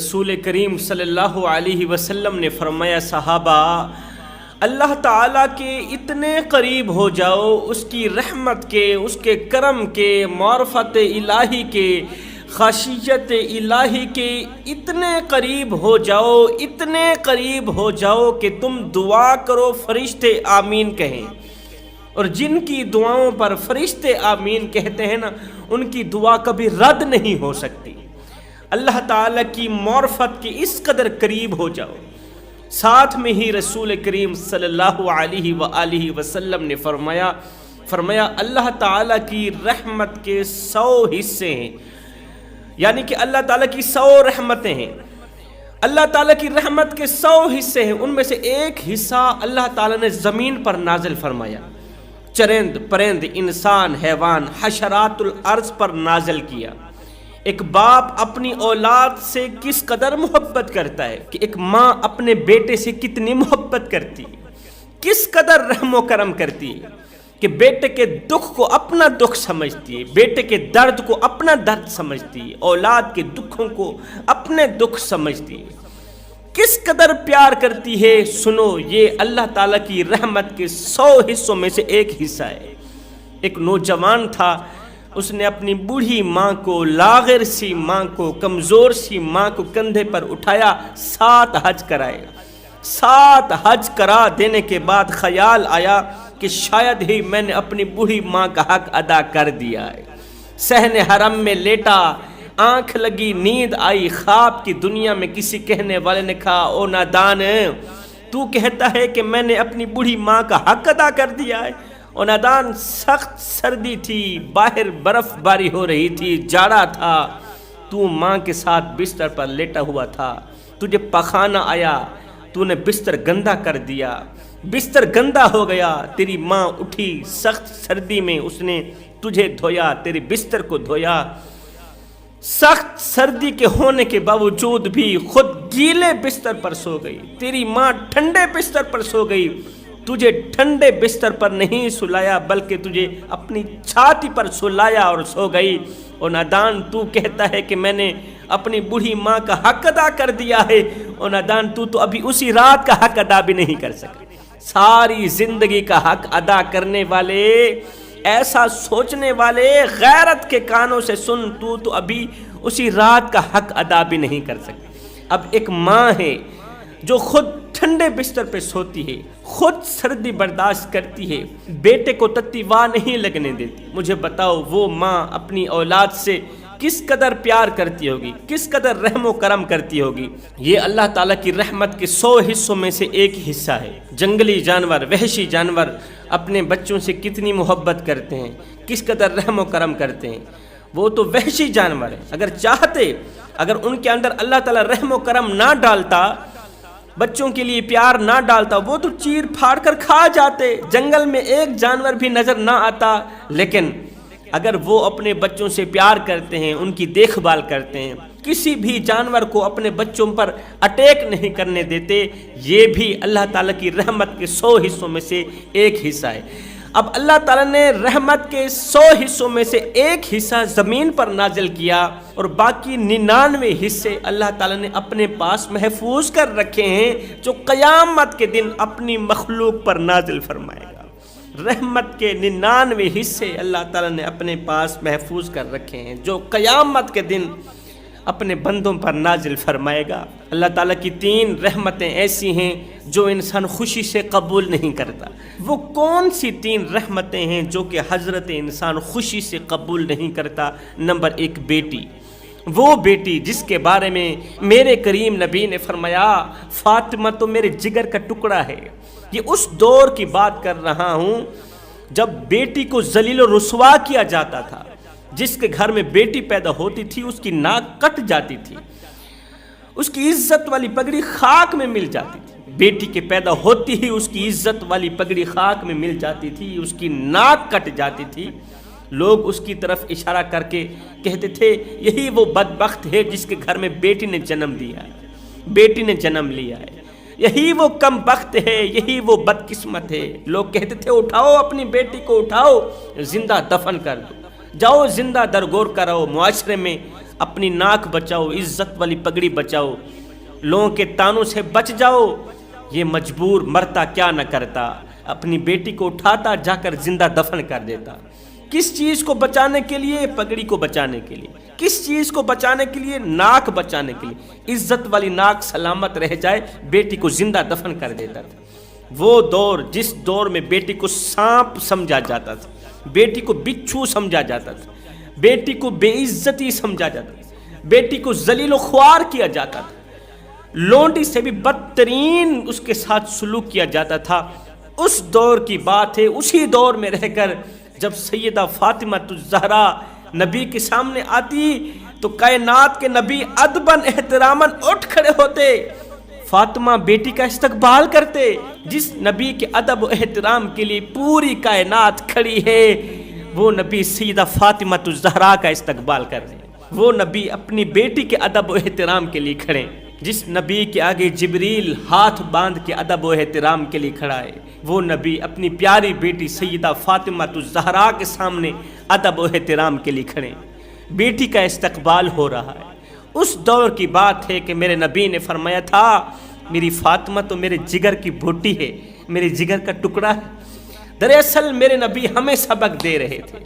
رسول کریم صلی اللہ علیہ وسلم نے فرمایا صحابہ اللہ تعالیٰ کے اتنے قریب ہو جاؤ، اس کی رحمت کے، اس کے کرم کے، معرفت الہی کے، خشیت الہی کے اتنے قریب ہو جاؤ، اتنے قریب ہو جاؤ کہ تم دعا کرو فرشتے آمین کہیں، اور جن کی دعاؤں پر فرشتے آمین کہتے ہیں نا، ان کی دعا کبھی رد نہیں ہو سکتی۔ اللہ تعالیٰ کی معرفت کے اس قدر قریب ہو جاؤ۔ ساتھ میں ہی رسول کریم صلی اللہ علیہ وآلہ وسلم نے فرمایا اللہ تعالیٰ کی رحمت کے 100 حصے ہیں، یعنی کہ اللہ تعالیٰ کی 100 رحمتیں ہیں، اللہ تعالیٰ کی رحمت کے 100 حصے ہیں، ان میں سے ایک حصہ اللہ تعالیٰ نے زمین پر نازل فرمایا، چرند پرند انسان حیوان حشرات الارض پر نازل کیا۔ ایک باپ اپنی اولاد سے کس قدر محبت کرتا ہے کہ ایک ماں اپنے بیٹے سے کتنی محبت کرتی ہے، کس قدر رحم و کرم کرتی ہے کہ بیٹے کے دکھ کو اپنا دکھ سمجھتی ہے، بیٹے کے درد کو اپنا درد سمجھتی ہے، اولاد کے دکھوں کو اپنے دکھ سمجھتی ہے، کس قدر پیار کرتی ہے۔ سنو، یہ اللہ تعالیٰ کی رحمت کے 100 حصوں میں سے ایک حصہ ہے۔ ایک نوجوان تھا، اس نے اپنی بوڑھی ماں کو، لاغر سی ماں کو، کمزور سی ماں کو کندھے پر اٹھایا، 7 حج کرائے۔ 7 حج کرا دینے کے بعد خیال آیا کہ شاید ہی میں نے اپنی بوڑھی ماں کا حق ادا کر دیا ہے۔ صحن حرم میں لیٹا، آنکھ لگی، نیند آئی، خواب کی دنیا میں کسی کہنے والے نے کہا او نادان، تو کہتا ہے کہ میں نے اپنی بوڑھی ماں کا حق ادا کر دیا ہے۔ اور نادان، سخت سردی تھی، باہر برف باری ہو رہی تھی، جاڑا تھا، تو ماں کے ساتھ بستر پر لیٹا ہوا تھا، تجھے پخانہ آیا، تو نے بستر گندا کر دیا، بستر گندا ہو گیا، تیری ماں اٹھی سخت سردی میں، اس نے تجھے دھویا، تیرے بستر کو دھویا، سخت سردی کے ہونے کے باوجود بھی خود گیلے بستر پر سو گئی، تیری ماں ٹھنڈے بستر پر سو گئی، تجھے ٹھنڈے بستر پر نہیں سلایا بلکہ تجھے اپنی چھاتی پر سلایا اور سو گئی۔ اور نادان، تو کہتا ہے کہ میں نے اپنی بوڑھی ماں کا حق ادا کر دیا ہے، اور نادان تو ابھی اسی رات کا حق ادا بھی نہیں کر سکے۔ ساری زندگی کا حق ادا کرنے والے، ایسا سوچنے والے، غیرت کے کانوں سے سن، تو ابھی اسی رات کا حق ادا بھی نہیں کر سکے۔ اب ایک ماں ہے جو خود ٹھنڈے بستر پہ سوتی ہے، خود سردی برداشت کرتی ہے، بیٹے کو تتی واہ نہیں لگنے دیتی، مجھے بتاؤ وہ ماں اپنی اولاد سے کس قدر پیار کرتی ہوگی، کس قدر رحم و کرم کرتی ہوگی۔ یہ اللہ تعالیٰ کی رحمت کے 100 حصوں میں سے ایک حصہ ہے۔ جنگلی جانور، وحشی جانور اپنے بچوں سے کتنی محبت کرتے ہیں، کس قدر رحم و کرم کرتے ہیں۔ وہ تو وحشی جانور ہیں، اگر چاہتے، اگر ان کے اندر اللہ تعالیٰ رحم و کرم نہ ڈالتا، بچوں کے لیے پیار نہ ڈالتا، وہ تو چیر پھاڑ کر کھا جاتے، جنگل میں ایک جانور بھی نظر نہ آتا۔ لیکن اگر وہ اپنے بچوں سے پیار کرتے ہیں، ان کی دیکھ بھال کرتے ہیں، کسی بھی جانور کو اپنے بچوں پر اٹیک نہیں کرنے دیتے، یہ بھی اللہ تعالیٰ کی رحمت کے 100 حصوں میں سے ایک حصہ ہے۔ اب اللہ تعالیٰ نے رحمت کے 100 حصوں میں سے ایک حصہ زمین پر نازل کیا، اور باقی 99 حصے اللہ تعالیٰ نے اپنے پاس محفوظ کر رکھے ہیں، جو قیامت کے دن اپنی مخلوق پر نازل فرمائے گا۔ رحمت کے 99 حصے اللہ تعالیٰ نے اپنے پاس محفوظ کر رکھے ہیں، جو قیامت کے دن اپنے بندوں پر نازل فرمائے گا۔ اللہ تعالیٰ کی 3 رحمتیں ایسی ہیں جو انسان خوشی سے قبول نہیں کرتا۔ وہ کون سی 3 رحمتیں ہیں جو کہ حضرت انسان خوشی سے قبول نہیں کرتا؟ نمبر 1، بیٹی۔ وہ بیٹی جس کے بارے میں میرے کریم نبی نے فرمایا فاطمہ تو میرے جگر کا ٹکڑا ہے۔ یہ اس دور کی بات کر رہا ہوں جب بیٹی کو ذلیل و رسوا کیا جاتا تھا، جس کے گھر میں بیٹی پیدا ہوتی تھی اس کی ناک کٹ جاتی تھی، اس کی عزت والی پگڑی خاک میں مل جاتی تھی۔ بیٹی کے پیدا ہوتی ہی اس کی عزت والی پگڑی خاک میں مل جاتی تھی، اس کی ناک کٹ جاتی تھی۔ لوگ اس کی طرف اشارہ کر کے کہتے تھے یہی وہ بدبخت ہے جس کے گھر میں بیٹی نے جنم دیا ہے، بیٹی نے جنم لیا ہے، یہی وہ کم بخت ہے، یہی وہ بدقسمت ہے۔ لوگ کہتے تھے اٹھاؤ اپنی بیٹی کو، اٹھاؤ زندہ دفن کر دو، جاؤ زندہ درگور کراؤ۔ معاشرے میں اپنی ناک بچاؤ، عزت والی پگڑی بچاؤ، لوگوں کے تانوں سے بچ جاؤ۔ یہ مجبور مرتا کیا نہ کرتا، اپنی بیٹی کو اٹھاتا جا کر زندہ دفن کر دیتا۔ کس چیز کو بچانے کے لیے؟ پگڑی کو بچانے کے لیے۔ کس چیز کو بچانے کے لیے؟ ناک بچانے کے لیے۔ عزت والی ناک سلامت رہ جائے، بیٹی کو زندہ دفن کر دیتا تھا۔ وہ دور جس دور میں بیٹی کو سانپ سمجھا جاتا تھا، بیٹی کو بچھو سمجھا جاتا تھا، بیٹی کو بے عزتی سمجھا جاتا تھا، بیٹی کو ذلیل و خوار کیا جاتا تھا، لونڈی سے بھی بدترین اس کے ساتھ سلوک کیا جاتا تھا، اس دور کی بات ہے۔ اسی دور میں رہ کر جب سیدہ فاطمہ الزہرا نبی کے سامنے آتی تو کائنات کے نبی ادباً احتراماً اٹھ کھڑے ہوتے، فاطمہ بیٹی کا استقبال کرتے۔ جس نبی کے ادب و احترام کے لیے پوری کائنات کھڑی ہے، وہ نبی سیدہ فاطمہ الزہرا کا استقبال کر رہے ہیں۔ وہ نبی اپنی بیٹی کے ادب و احترام کے لیے کھڑے ہیں۔ جس نبی کے آگے جبریل ہاتھ باندھ کے ادب و احترام کے لیے کھڑا ہے، وہ نبی اپنی پیاری بیٹی سیدہ فاطمہ الزہرا کے سامنے ادب و احترام کے لیے کھڑے ہیں۔ بیٹی کا استقبال ہو رہا ہے۔ اس دور کی بات ہے کہ میرے نبی نے فرمایا تھا، میری فاطمہ تو میرے جگر کی بھوٹی ہے، میرے جگر کا ٹکڑا ہے۔ دراصل میرے نبی ہمیں سبق دے رہے تھے،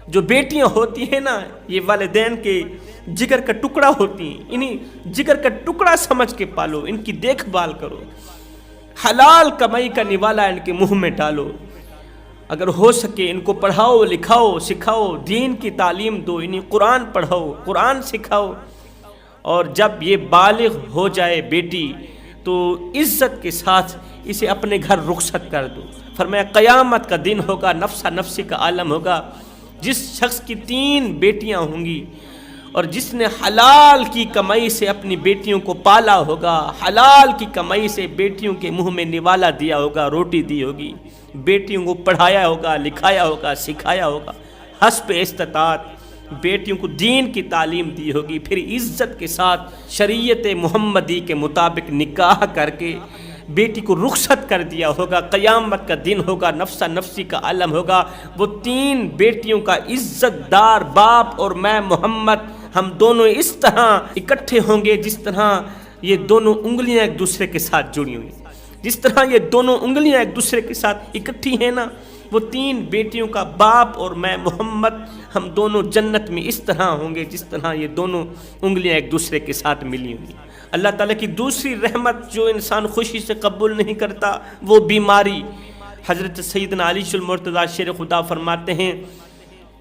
جو بیٹیاں ہوتی ہیں نا، یہ والدین کے جگر کا ٹکڑا ہوتی ہیں، انہیں جگر کا ٹکڑا سمجھ کے پالو، ان کی دیکھ بھال کرو، حلال کمائی کا نوالا ان کے منہ میں ڈالو، اگر ہو سکے ان کو پڑھاؤ لکھاؤ سکھاؤ، دین کی تعلیم دو، انہیں قرآن پڑھاؤ قرآن سکھاؤ، اور جب یہ بالغ ہو جائے بیٹی تو عزت کے ساتھ اسے اپنے گھر رخصت کر دو۔ فرمایا قیامت کا دن ہوگا، نفسا نفسی کا عالم ہوگا، جس شخص کی 3 بیٹیاں ہوں گی اور جس نے حلال کی کمائی سے اپنی بیٹیوں کو پالا ہوگا، حلال کی کمائی سے بیٹیوں کے منہ میں نوالا دیا ہوگا، روٹی دی ہوگی، بیٹیوں کو پڑھایا ہوگا لکھایا ہوگا سکھایا ہوگا، حسب استطاعت بیٹیوں کو دین کی تعلیم دی ہوگی، پھر عزت کے ساتھ شریعت محمدی کے مطابق نکاح کر کے بیٹی کو رخصت کر دیا ہوگا، قیامت کا دن ہوگا، نفسا نفسی کا عالم ہوگا، وہ 3 بیٹیوں کا عزت دار باپ اور میں محمد، ہم دونوں اس طرح اکٹھے ہوں گے جس طرح یہ دونوں انگلیاں ایک دوسرے کے ساتھ جڑی ہوئی، جس طرح یہ دونوں انگلیاں ایک دوسرے کے ساتھ اکٹھی ہیں نا، وہ 3 بیٹیوں کا باپ اور میں محمد، ہم دونوں جنت میں اس طرح ہوں گے جس طرح یہ دونوں انگلیاں ایک دوسرے کے ساتھ ملی ہوئی۔ اللہ تعالیٰ کی دوسری رحمت جو انسان خوشی سے قبول نہیں کرتا، وہ بیماری۔ حضرت سیدنا علی المرتضیٰ شیر خدا فرماتے ہیں،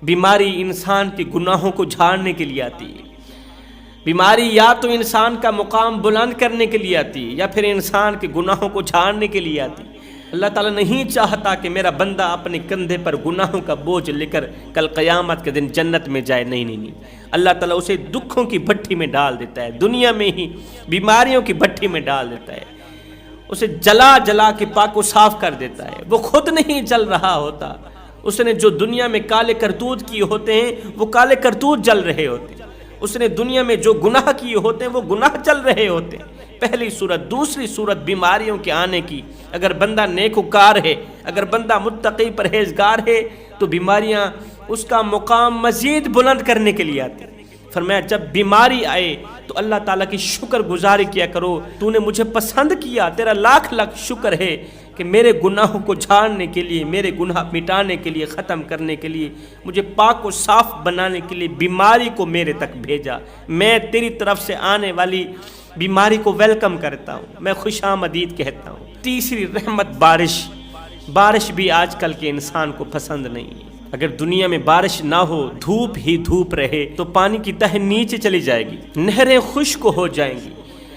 بیماری انسان کے گناہوں کو جھاڑنے کے لیے آتی ہے۔ بیماری یا تو انسان کا مقام بلند کرنے کے لیے آتی ہے یا پھر انسان کے گناہوں کو جھاڑنے کے لیے آتی ہے۔ اللہ تعالیٰ نہیں چاہتا کہ میرا بندہ اپنے کندھے پر گناہوں کا بوجھ لے کر کل قیامت کے دن جنت میں جائے، نہیں، اللہ تعالیٰ اسے دکھوں کی بھٹی میں ڈال دیتا ہے، دنیا میں ہی بیماریوں کی بھٹی میں ڈال دیتا ہے، اسے جلا جلا کے پاک و صاف کر دیتا ہے۔ وہ خود نہیں جل رہا ہوتا، اس نے جو دنیا میں کالے کرتوت کیے ہوتے ہیں وہ کالے کرتوت جل رہے ہوتے ہیں، اس نے دنیا میں جو گناہ کیے ہوتے ہیں وہ گناہ چل رہے ہوتے ہیں۔ پہلی صورت۔ دوسری صورت بیماریوں کے آنے کی، اگر بندہ نیکوکار ہے، اگر بندہ متقی پرہیزگار ہے تو بیماریاں اس کا مقام مزید بلند کرنے کے لیے آتی ہیں۔ فرمایا جب بیماری آئے تو اللہ تعالیٰ کی شکر گزاری کیا کرو، تو نے مجھے پسند کیا، تیرا لاکھ لاکھ شکر ہے کہ میرے گناہوں کو جھاڑنے کے لیے، میرے گناہ مٹانے کے لیے، ختم کرنے کے لیے، مجھے پاک و صاف بنانے کے لیے بیماری کو میرے تک بھیجا۔ میں تیری طرف سے آنے والی بیماری کو ویلکم کرتا ہوں، میں خوش آمدید کہتا ہوں۔ تیسری رحمت بارش بھی آج کل کے انسان کو پسند نہیں ہے۔ اگر دنیا میں بارش نہ ہو، دھوپ ہی دھوپ رہے تو پانی کی تہ نیچے چلی جائے گی، نہریں خشک ہو جائیں گی۔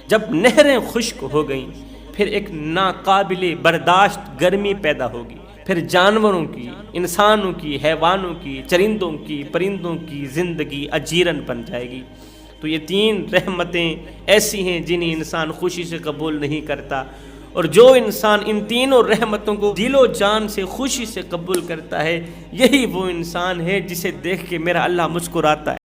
جب نہریں خشک ہو گئیں پھر ایک ناقابل برداشت گرمی پیدا ہوگی، پھر جانوروں کی، انسانوں کی، حیوانوں کی، چرندوں کی، پرندوں کی زندگی اجیرن بن جائے گی۔ تو یہ 3 رحمتیں ایسی ہیں جنہیں انسان خوشی سے قبول نہیں کرتا، اور جو انسان ان تینوں رحمتوں کو دل و جان سے خوشی سے قبول کرتا ہے، یہی وہ انسان ہے جسے دیکھ کے میرا اللہ مسکراتا ہے۔